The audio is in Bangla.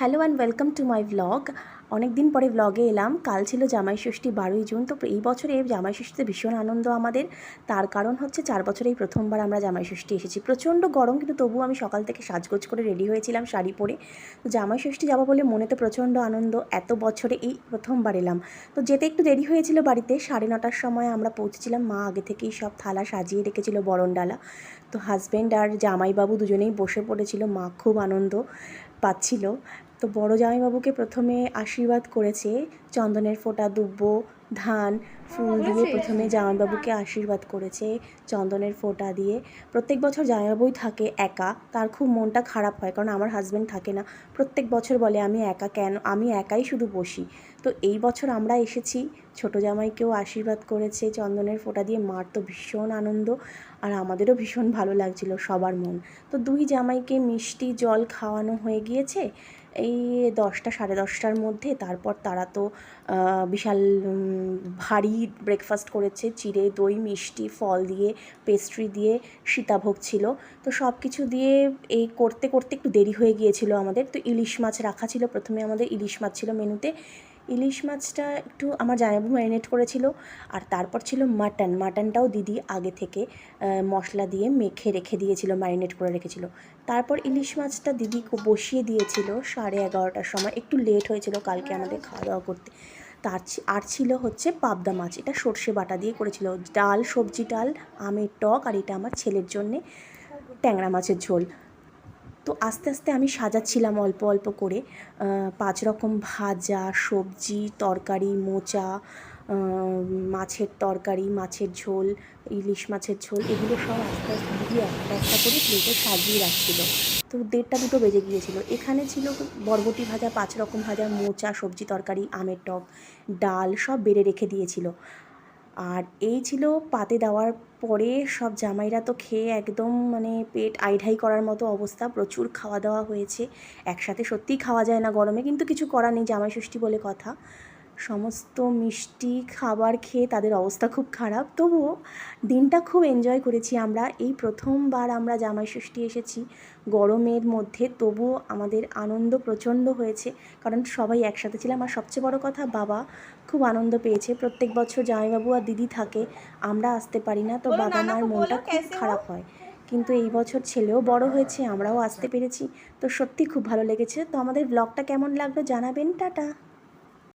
Hello and welcome to my blog. অনেক দিন পরে ব্লগে এলাম। কাল ছিল জামাই ষষ্ঠী 12ই জুন। তো এই বছরে জামাই ষষ্ঠীতে ভীষণ আনন্দ আমাদের। তার কারণ হচ্ছে 4 বছরে এই প্রথমবার আমরা জামাই ষষ্ঠী এসেছি। প্রচণ্ড গরম, কিন্তু তবুও আমি সকাল থেকে সাজগোজ করে রেডি হয়েছিলাম শাড়ি পরে। তো জামাই ষষ্ঠী যাবো বলে মনেতে প্রচণ্ড আনন্দ। এত বছরে এই প্রথমবার এলাম। তো যেতে একটু দেরি হয়েছিল বাড়িতে। 9:30টার সময় আমরা পৌঁছেছিলাম। মা আগে থেকেই সব থালা সাজিয়ে রেখেছিল, বরণডালা। তো হাজব্যান্ড আর জামাইবাবু দুজনেই বসে পড়েছিল। মা খুব আনন্দ পাচ্ছিল। তো বড় জামাইবাবুকে প্রথমে আশীর্বাদ করেছে, চন্দনের ফোঁটা, দুব্ব, ধান, ফুল দিয়ে প্রথমে জামাইবাবুকে আশীর্বাদ করেছে চন্দনের ফোঁটা দিয়ে। প্রত্যেক বছর জামাইবাবুই থাকে একা, তার খুব মনটা খারাপ হয়, কারণ আমার হাজব্যান্ড থাকে না। প্রত্যেক বছর বলে আমি একা কেন, আমি একাই শুধু বসি। তো এই বছর আমরা এসেছি, ছোটো জামাইকেও আশীর্বাদ করেছে চন্দনের ফোঁটা দিয়ে। মার তো ভীষণ আনন্দ, আর আমাদেরও ভীষণ ভালো লাগছিল সবার মন। তো দুই জামাইকে মিষ্টি জল খাওয়ানো হয়ে গিয়েছে এই 10টা 10:30টার মধ্যে। তারপর তারা তো বিশাল ভারী ব্রেকফাস্ট করেছে, চিড়ে দই মিষ্টি ফল দিয়ে, পেস্ট্রি দিয়ে, সীতাভোগ ছিল। তো সব কিছু দিয়ে এই করতে করতে একটু দেরি হয়ে গিয়েছিল আমাদের। তো ইলিশ মাছ রাখা ছিল, প্রথমে আমাদের ইলিশ মাছ ছিল মেনুতে। ইলিশ মাছটা একটু আমার জামাইবাবু ম্যারিনেট করেছিল। আর তারপর ছিল মাটনটাও দিদি আগে থেকে মশলা দিয়ে মেখে রেখে দিয়েছিল, ম্যারিনেট করে রেখেছিল। তারপর ইলিশ মাছটা দিদি বসিয়ে দিয়েছিল 11:30টার সময়। একটু লেট হয়েছিল কালকে আমাদের খাওয়া দাওয়া করতে। আর ছিল হচ্ছে পাবদা মাছ, এটা সর্ষে বাটা দিয়ে করেছিল। ডাল, সবজি ডাল, আমের টক, আর এটা আমার ছেলের জন্যে ট্যাংরা মাছের ঝোল। তো আস্তে আস্তে আমি সাজাচ্ছিলাম অল্প অল্প করে। 5 রকম ভাজা, সবজি, তরকারি, মোচা, মাছের তরকারি, মাছের ঝোল, ইলিশ মাছের ঝোল, এগুলো সব আস্তে আস্তে দিদি একটা একটা করে প্লেটে সাজিয়ে রাখছিল। তো 1:30-2 বেজে গিয়েছিল। এখানে ছিল বরবটি ভাজা, 5 রকম ভাজা, মোচা, সবজি তরকারি, আমের টক, ডাল, সব বেড়ে রেখে দিয়েছিল। আর এই ছিল পাতে দেওয়ার পরে সব জামাইরা তো খেয়ে একদম মানে পেট আইঢাই করার মতো অবস্থা। প্রচুর খাওয়া দাওয়া হয়েছে একসাথে। সত্যিই খাওয়া যায় না গরমে, কিন্তু কিছু করার নেই, জামাই ষষ্ঠী বলে কথা। সমস্ত মিষ্টি খাবার খেয়ে তাদের অবস্থা খুব খারাপ। তবুও দিনটা খুব এনজয় করেছি আমরা। এই প্রথমবার আমরা জামাই ষষ্ঠী এসেছি গরমের মধ্যে, তবুও আমাদের আনন্দ প্রচণ্ড হয়েছে, কারণ সবাই একসাথে ছিলাম। আর সবচেয়ে বড় কথা, বাবা খুব আনন্দ পেয়েছে। প্রত্যেক বছর জামাইবাবু আর দিদি থাকে, আমরা আসতে পারি না, তো বাবা মার মনটা খুব খারাপ হয়। কিন্তু এই বছর ছেলেও বড় হয়েছে, আমরাও আসতে পেরেছি, তো সত্যি খুব ভালো লেগেছে। তো আমাদের ব্লগটা কেমন লাগলো জানাবেন। টাটা।